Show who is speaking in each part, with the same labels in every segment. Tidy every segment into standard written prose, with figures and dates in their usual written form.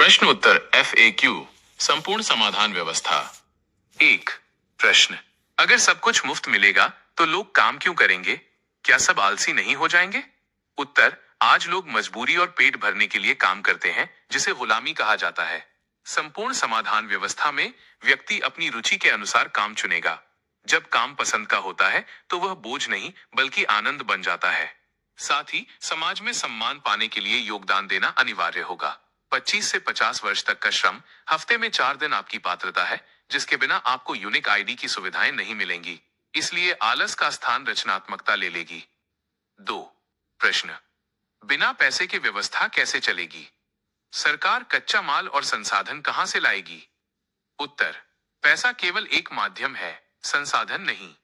Speaker 1: प्रश्न उत्तर FAQ संपूर्ण समाधान व्यवस्था। एक प्रश्न, अगर सब कुछ मुफ्त मिलेगा तो लोग काम क्यों करेंगे? क्या सब आलसी नहीं हो जाएंगे? उत्तर, आज लोग मजबूरी और पेट भरने के लिए काम करते हैं, जिसे गुलामी कहा जाता है। संपूर्ण समाधान व्यवस्था में व्यक्ति अपनी रुचि के अनुसार काम चुनेगा। जब काम पसंद का होता है तो वह बोझ नहीं बल्कि आनंद बन जाता है। साथ ही समाज में सम्मान पाने के लिए योगदान देना अनिवार्य होगा। 25 से 50 वर्ष तक का श्रम, हफ्ते में 4 दिन आपकी पात्रता है, जिसके बिना आपको यूनिक आईडी की सुविधाएं नहीं मिलेंगी। इसलिए आलस का स्थान रचनात्मकता ले लेगी। दो प्रश्न, बिना पैसे के व्यवस्था कैसे चलेगी? सरकार कच्चा माल और संसाधन कहां से लाएगी? उत्तर, पैसा केवल एक माध्यम है, संसाधन नहीं।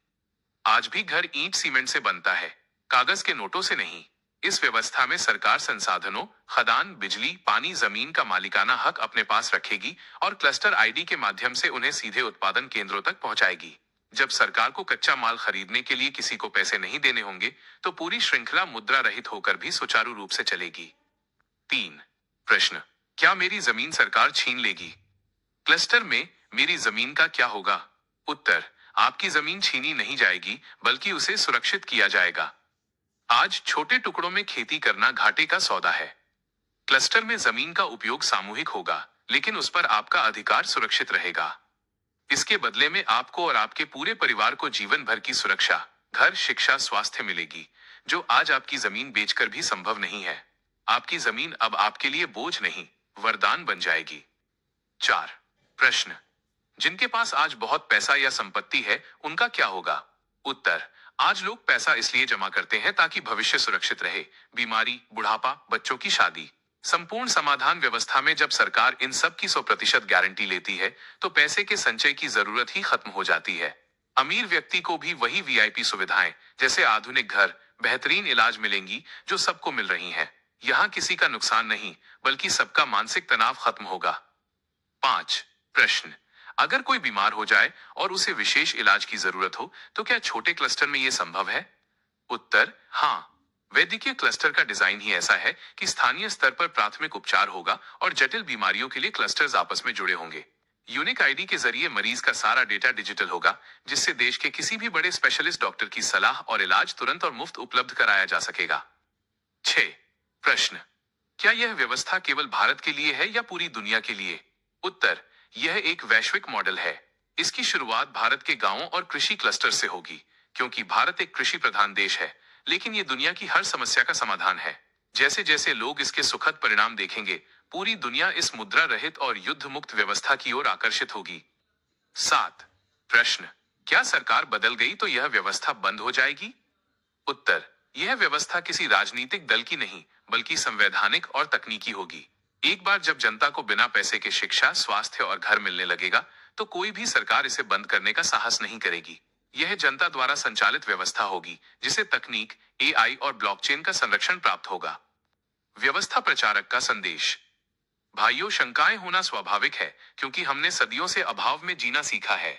Speaker 1: आज भी घर ईंट सीमेंट से बनता है, कागज के नोटों से नहीं। इस व्यवस्था में सरकार संसाधनों, खदान, बिजली, पानी, जमीन का मालिकाना हक अपने पास रखेगी और क्लस्टर आईडी के माध्यम से उन्हें सीधे उत्पादन केंद्रों तक पहुंचाएगी। जब सरकार को कच्चा माल खरीदने के लिए किसी को पैसे नहीं देने होंगे, तो पूरी श्रृंखला मुद्रा रहित होकर भी सुचारू रूप से चलेगी। तीन प्रश्न, क्या मेरी जमीन सरकार छीन लेगी? क्लस्टर में मेरी जमीन का क्या होगा? उत्तर, आपकी जमीन छीनी नहीं जाएगी, बल्कि उसे सुरक्षित किया जाएगा। आज छोटे टुकड़ों में खेती करना घाटे का सौदा है। क्लस्टर में जमीन का उपयोग सामूहिक होगा, लेकिन उस पर आपका अधिकार सुरक्षित रहेगा। इसके बदले में आपको और आपके पूरे परिवार को जीवन भर की सुरक्षा, घर, शिक्षा, स्वास्थ्य मिलेगी, जो आज आपकी जमीन बेचकर भी संभव नहीं है। आपकी जमीन अब आपके लिए बोझ नहीं, वरदान बन जाएगी। चार प्रश्न, जिनके पास आज बहुत पैसा या संपत्ति है, उनका क्या होगा? उत्तर, आज लोग पैसा इसलिए जमा करते हैं ताकि भविष्य सुरक्षित रहे, बीमारी, बुढ़ापा, बच्चों की शादी। संपूर्ण समाधान व्यवस्था में जब सरकार इन सब की 100% गारंटी लेती है, तो पैसे के संचय की जरूरत ही खत्म हो जाती है। अमीर व्यक्ति को भी वही VIP सुविधाएं, जैसे आधुनिक घर, बेहतरीन इलाज मिलेंगी, जो सबको मिल रही हैं। यहाँ किसी का नुकसान नहीं, बल्कि सबका मानसिक तनाव खत्म होगा। पांच प्रश्न, अगर कोई बीमार हो जाए और उसे विशेष इलाज की जरूरत हो, तो क्या छोटे क्लस्टर में यह संभव है? उत्तर, हाँ। वैद्यकीय क्लस्टर का डिजाइन ही ऐसा है कि स्थानीय स्तर पर प्राथमिक उपचार होगा और जटिल बीमारियों के लिए क्लस्टर्स आपस में जुड़े होंगे। यूनिक आईडी के जरिए मरीज का सारा डेटा डिजिटल होगा, जिससे देश के किसी भी बड़े स्पेशलिस्ट डॉक्टर की सलाह और इलाज तुरंत और मुफ्त उपलब्ध कराया जा सकेगा। 6 प्रश्न, क्या यह व्यवस्था केवल भारत के लिए है या पूरी दुनिया के लिए? उत्तर, यह एक वैश्विक मॉडल है। इसकी शुरुआत भारत के गांवों और कृषि क्लस्टर से होगी, क्योंकि भारत एक कृषि प्रधान देश है, लेकिन ये दुनिया की हर समस्या का समाधान है। जैसे जैसे लोग इसके सुखद परिणाम देखेंगे, पूरी दुनिया इस मुद्रा रहित और युद्ध मुक्त व्यवस्था की ओर आकर्षित होगी। 7 प्रश्न, क्या सरकार बदल गई तो यह व्यवस्था बंद हो जाएगी? उत्तर, यह व्यवस्था किसी राजनीतिक दल की नहीं, बल्कि संवैधानिक और तकनीकी होगी। एक बार जब जनता को बिना पैसे के शिक्षा, स्वास्थ्य और घर मिलने लगेगा, तो कोई भी सरकार इसे बंद करने का साहस नहीं करेगी। यह जनता द्वारा संचालित व्यवस्था होगी, जिसे तकनीक, AI और ब्लॉकचेन का संरक्षण प्राप्त होगा। व्यवस्था प्रचारक का संदेश। भाइयों, शंकाएं होना स्वाभाविक है, क्योंकि हमने सदियों से अभाव में जीना सीखा है।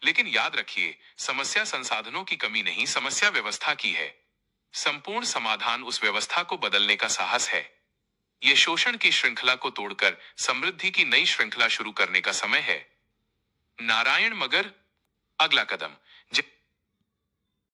Speaker 1: लेकिन याद रखिए, समस्या संसाधनों की कमी नहीं, समस्या व्यवस्था की है। संपूर्ण समाधान उस व्यवस्था को बदलने का साहस है। ये शोषण की श्रृंखला को तोड़कर समृद्धि की नई श्रृंखला शुरू करने का समय है। नारायण मगर। अगला कदम,